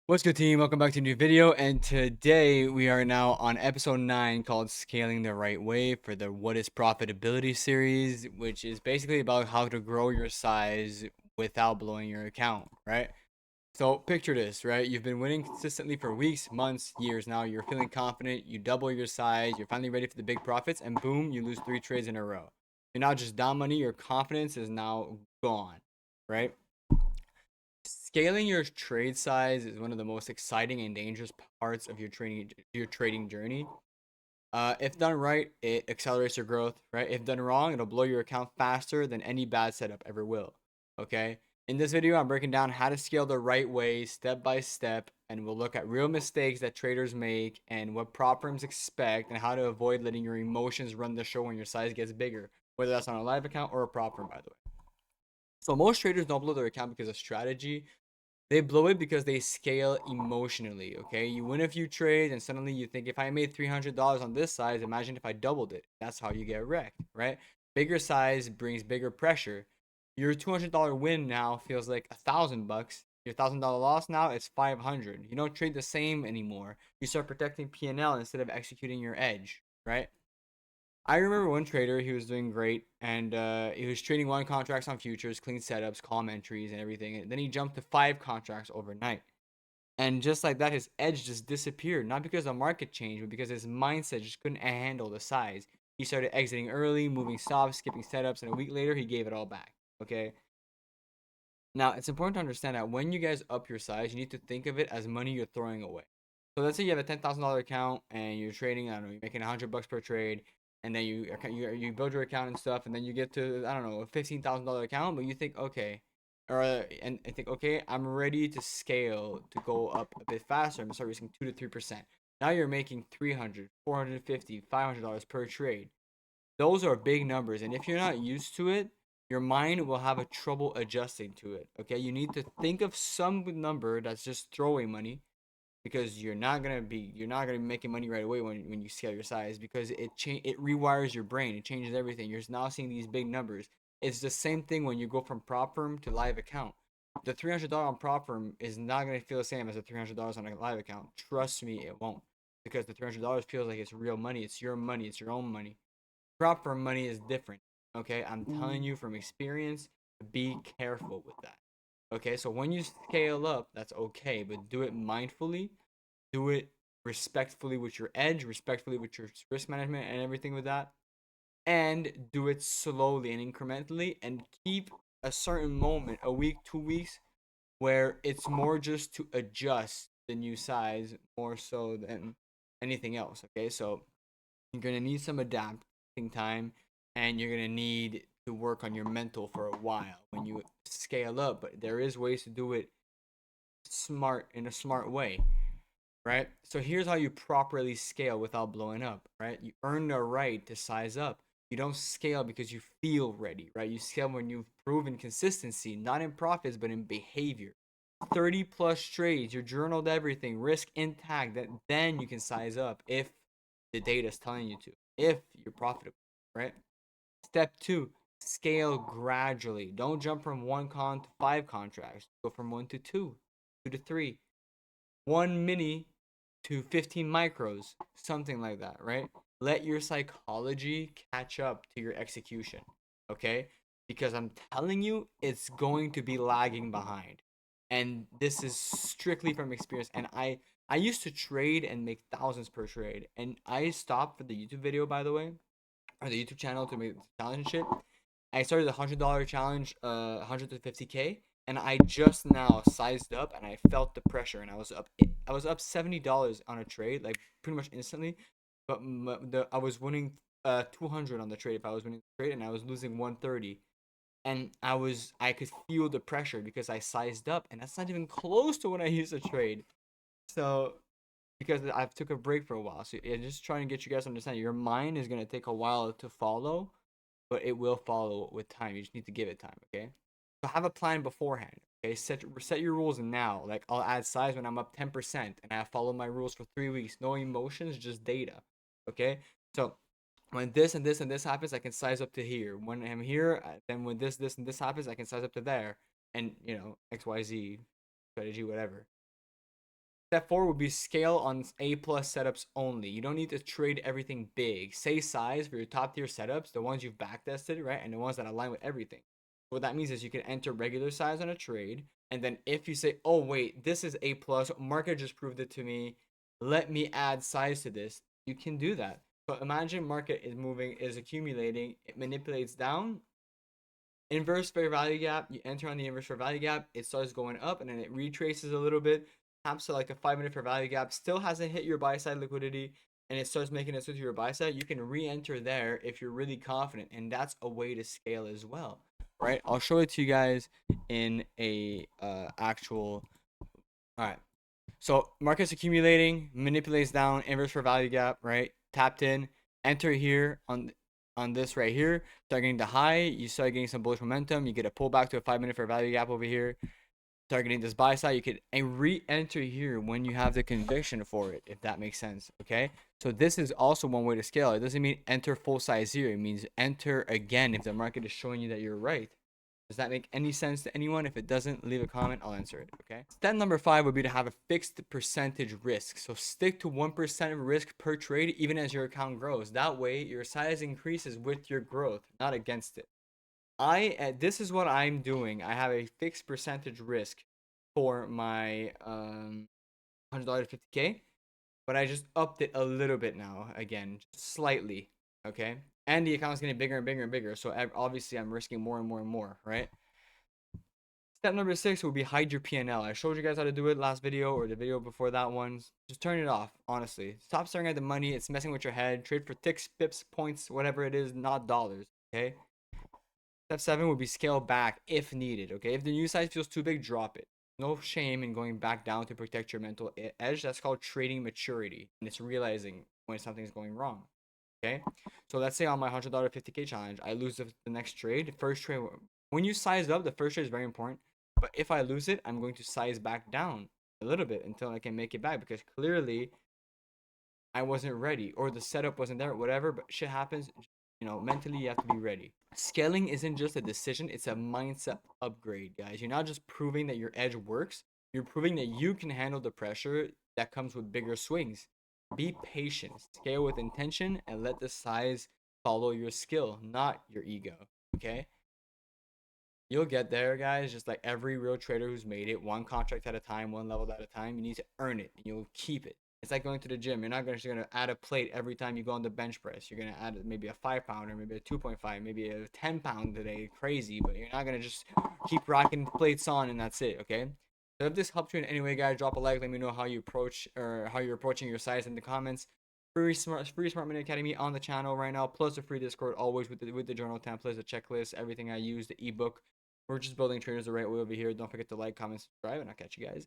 What's good, team? Welcome back to a new video, and today we are now on episode 9 called Scaling the Right Way for the What is Profitability series, which is basically about how to grow your size without blowing your account, right? So picture this, right? You've been winning consistently for weeks, months, years now. You're feeling confident, you double your size, you're finally ready for the big profits, and boom, you lose 3 trades in a row. You're not just down money, your confidence is now gone, right? Scaling your trade size is one of the most exciting and dangerous parts of your trading journey. If done right, it accelerates your growth, right? If done wrong, it'll blow your account faster than any bad setup ever will. Okay? In this video, I'm breaking down how to scale the right way, step by step, and we'll look at real mistakes that traders make and what prop firms expect and how to avoid letting your emotions run the show when your size gets bigger, whether that's on a live account or a prop firm, by the way. So most traders don't blow their account because of strategy. They blow it because they scale emotionally, okay? You win a few trades and suddenly you think, if I made $300 on this size, imagine if I doubled it. That's how you get wrecked, right? Bigger size brings bigger pressure. Your $200 win now feels like $1,000. Your $1,000 loss now is 500. You don't trade the same anymore. You start protecting P&L instead of executing your edge, right? I remember one trader, he was doing great, and he was trading one contracts on futures, clean setups, calm entries, and everything. And then he jumped to 5 contracts overnight. And just like that, his edge just disappeared. Not because the market changed, but because his mindset just couldn't handle the size. He started exiting early, moving stops, skipping setups, and a week later, he gave it all back. Okay. Now, it's important to understand that when you guys up your size, you need to think of it as money you're throwing away. So let's say you have a $10,000 account and you're trading, I don't know, you're making $100 per trade, and then you build your account and stuff, and then you get to, I don't know, a $15,000 account, but you think, okay, and think, okay, I'm ready to scale to go up a bit faster. I'm gonna start risking 2 to 3%. Now you're making 300, 450, $500 per trade. Those are big numbers, and if you're not used to it, your mind will have a trouble adjusting to it. Okay, you need to think of some number that's just throwaway money, because you're not gonna be making money right away when you scale your size, because it rewires your brain, it changes everything. You're now seeing these big numbers. It's the same thing when you go from prop firm to live account. The $300 on prop firm is not gonna feel the same as the $300 on a live account. Trust me, it won't, because the $300 feels like it's real money. It's your money. It's your own money. Prop firm money is different. Okay, I'm telling you from experience, be careful with that. Okay, so when you scale up, that's okay, but do it mindfully, do it respectfully with your edge, respectfully with your risk management and everything with that, and do it slowly and incrementally, and keep a certain moment, a week, 2 weeks, where it's more just to adjust the new size more so than anything else. Okay, so you're gonna need some adapting time, and you're gonna need to work on your mental for a while when you scale up. But there is ways to do it in a smart way, right? So here's how you properly scale without blowing up, right? You earn the right to size up. You don't scale because you feel ready, right? You scale when you've proven consistency, not in profits, but in behavior. 30 plus trades, you journaled everything, risk intact, that then you can size up if the data is telling you to, if you're profitable, right? Step two, scale gradually. Don't jump from 1 to 5 contracts. Go from 1 to 2, 2 to 3, 1 mini to 15 micros, something like that, right? Let your psychology catch up to your execution, okay? Because I'm telling you, it's going to be lagging behind. And this is strictly from experience. And I used to trade and make thousands per trade. And I stopped for the YouTube video, by the way, or the YouTube channel, to make the challenge and shit. I started the $100 challenge, 100 to 50K, and I just now sized up, and I felt the pressure, and I was up $70 on a trade, like pretty much instantly, but I was winning 200 on the trade if I was winning the trade, and I was losing 130, and I could feel the pressure because I sized up, and that's not even close to what I used to trade. So because I've took a break for a while, so yeah, just trying to get you guys to understand, your mind is gonna take a while to follow, but it will follow with time. You just need to give it time, okay? So have a plan beforehand. Okay, set your rules now. Like, I'll add size when I'm up 10%, and I follow my rules for 3 weeks. No emotions, just data. Okay, so when this and this and this happens, I can size up to here. When I'm here, then when this and this happens, I can size up to there, and XYZ strategy, whatever. Step 4 would be scale on A plus setups only. You don't need to trade everything big. Say size for your top tier setups, the ones you've backtested, right? And the ones that align with everything. What that means is you can enter regular size on a trade. And then if you say, oh, wait, this is A plus, market just proved it to me. Let me add size to this. You can do that. But imagine market is moving, is accumulating, it manipulates down. Inverse fair value gap, you enter on the inverse fair value gap, it starts going up and then it retraces a little bit, taps to like a 5 minute fair value gap, still hasn't hit your buy side liquidity, and it starts making it switch to your buy side. You can re-enter there if you're really confident, and that's a way to scale as well, right? I'll show it to you guys in a actual. All right, so market's accumulating, manipulates down, inverse for value gap, right? Tapped in, enter here on this right here. Start getting the high, you start getting some bullish momentum. You get a pullback to a 5 minute for value gap over here. Start getting this buy side. You could re-enter here when you have the conviction for it, if that makes sense. Okay. So this is also one way to scale. It doesn't mean enter full size here. It means enter again if the market is showing you that you're right. Does that make any sense to anyone? If it doesn't, leave a comment. I'll answer it. Okay. Step number 5 would be to have a fixed percentage risk. So stick to 1% of risk per trade, even as your account grows. That way, your size increases with your growth, not against it. This is what I'm doing. I have a fixed percentage risk for my $100 50K, but I just upped it a little bit now. Again, just slightly. Okay. And the account's getting bigger and bigger and bigger. So obviously I'm risking more and more and more, right? Step number 6 will be hide your PNL. I showed you guys how to do it last video or the video before that one. Just turn it off, honestly. Stop staring at the money. It's messing with your head. Trade for ticks, pips, points, whatever it is, not dollars, okay? Step 7 would be scale back if needed, okay? If the new size feels too big, drop it. No shame in going back down to protect your mental edge. That's called trading maturity, and it's realizing when something's going wrong. Okay, so let's say on my $100 50K challenge, I lose the next trade. First trade, when you size up, the first trade is very important. But if I lose it, I'm going to size back down a little bit until I can make it back, because clearly I wasn't ready or the setup wasn't there, whatever. But shit happens. Mentally you have to be ready. Scaling isn't just a decision, it's a mindset upgrade, guys. You're not just proving that your edge works, you're proving that you can handle the pressure that comes with bigger swings. Be patient, scale with intention, and let the size follow your skill, not your ego. Okay? You'll get there, guys. Just like every real trader who's made it, one contract at a time, one level at a time. You need to earn it, and you'll keep it. It's like going to the gym. You're not just gonna add a plate every time you go on the bench press. You're gonna add maybe a 5 pounder, maybe a 2.5, maybe a 10 pound today. Crazy, but you're not gonna just keep racking plates on and that's it. Okay. So if this helped you in any way, guys, drop a like. Let me know how you approach or how you're approaching your size in the comments. Free smart money academy on the channel right now, plus a free Discord always with the journal templates, the checklist, everything I use, the ebook. We're just building traders the right way over here. Don't forget to like, comment, subscribe, and I'll catch you guys